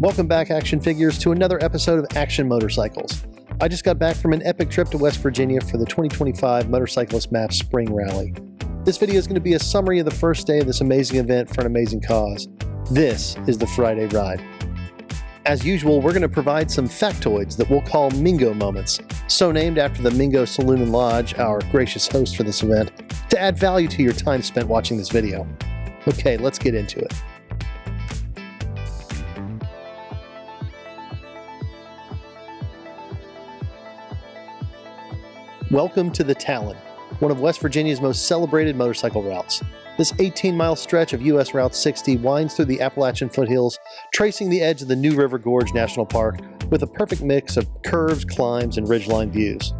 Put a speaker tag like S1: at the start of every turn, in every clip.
S1: Welcome back, action figures, to another episode of Action Motorcycles. I just got back from an epic trip to West Virginia for the 2025 Motorcyclist Map Spring Rally. This video is going to be a summary of the first day of this amazing event for an amazing cause. This is the Friday ride. As usual, we're going to provide some factoids that we'll call Mingo moments, so named after the Mingo Saloon and Lodge, our gracious host for this event, to add value to your time spent watching this video. Okay, let's get into it. Welcome to the Talon, one of West Virginia's most celebrated motorcycle routes. This 18-mile stretch of US Route 60 winds through the Appalachian foothills, tracing the edge of the new River Gorge National Park with a perfect mix of curves, climbs, and ridgeline views.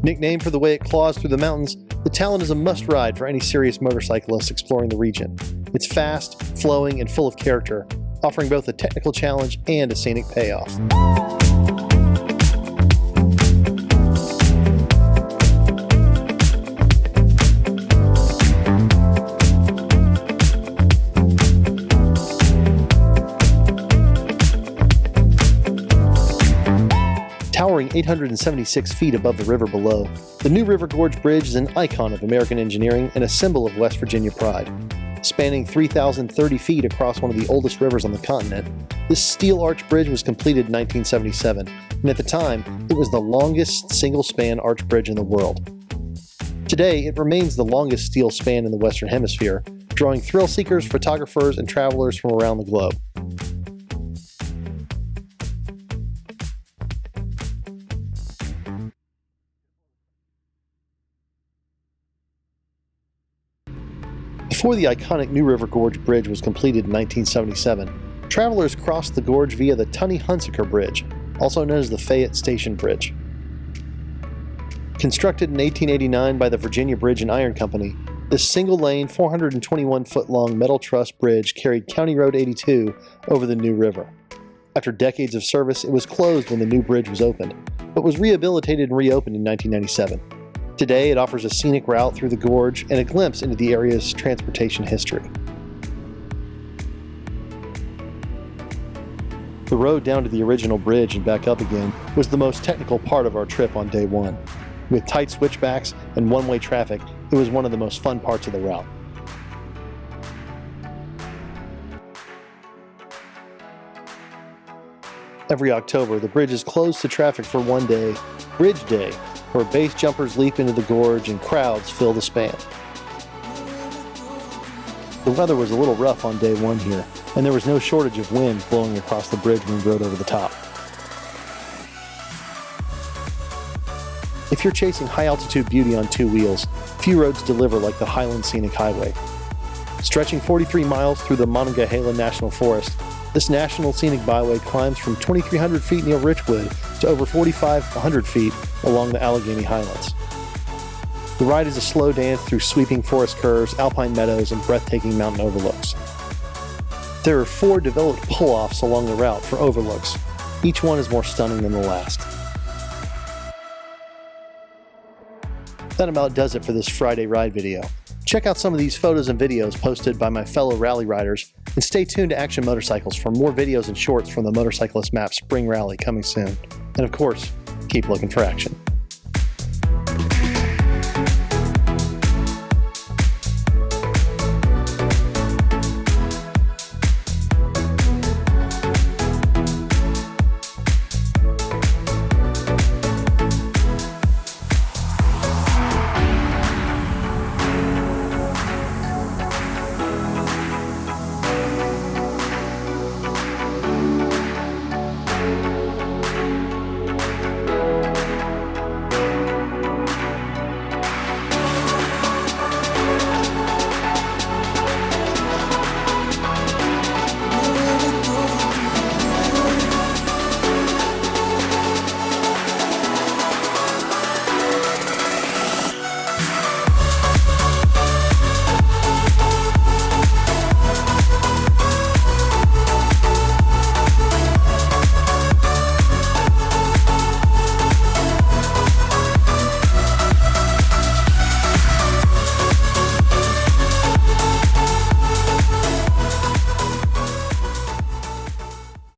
S1: Nicknamed for the way it claws through the mountains, the Talon is a must-ride for any serious motorcyclist exploring the region. It's fast, flowing, and full of character, offering both a technical challenge and a scenic payoff. Towering 876 feet above the river below, the new River Gorge Bridge is an icon of American engineering and a symbol of West Virginia pride. Spanning 3,030 feet across one of the oldest rivers on the continent, this steel arch bridge was completed in 1977, and at the time, it was the longest single-span arch bridge in the world. Today, it remains the longest steel span in the Western Hemisphere, drawing thrill seekers, photographers, and travelers from around the globe. Before the iconic New River Gorge Bridge was completed in 1977, travelers crossed the gorge via the Tunney-Hunsaker Bridge, also known as the Faget Station Bridge. Constructed in 1889 by the Virginia Bridge and Iron Company, this single-lane, 421-foot-long metal truss bridge carried County Road 82 over the New River. After decades of service, it was closed when the new bridge was opened, but was rehabilitated and reopened in 1997. Today, it offers a scenic route through the gorge and a glimpse into the area's transportation history. The road down to the original bridge and back up again was the most technical part of our trip on day one. With tight switchbacks and one-way traffic, it was one of the most fun parts of the route. Every October, the bridge is closed to traffic for one day, Bridge Day, where base jumpers leap into the gorge and crowds fill the span. The weather was a little rough on day one here, and there was no shortage of wind blowing across the bridge when we rode over the top. If you're chasing high-altitude beauty on two wheels, few roads deliver like the Highland Scenic Highway. Stretching 43 miles through the Monongahela National Forest, this National Scenic Byway climbs from 2,300 feet near Richwood to over 4,500 feet along the Allegheny Highlands. The ride is a slow dance through sweeping forest curves, alpine meadows, and breathtaking mountain overlooks. There are 4 developed pull-offs along the route for overlooks. Each one is more stunning than the last. That about does it for this Friday ride video. Check out some of these photos and videos posted by my fellow rally riders, and stay tuned to Action Motorcycles for more videos and shorts from the Motorcyclist Map Spring Rally coming soon. And of course, keep looking for action.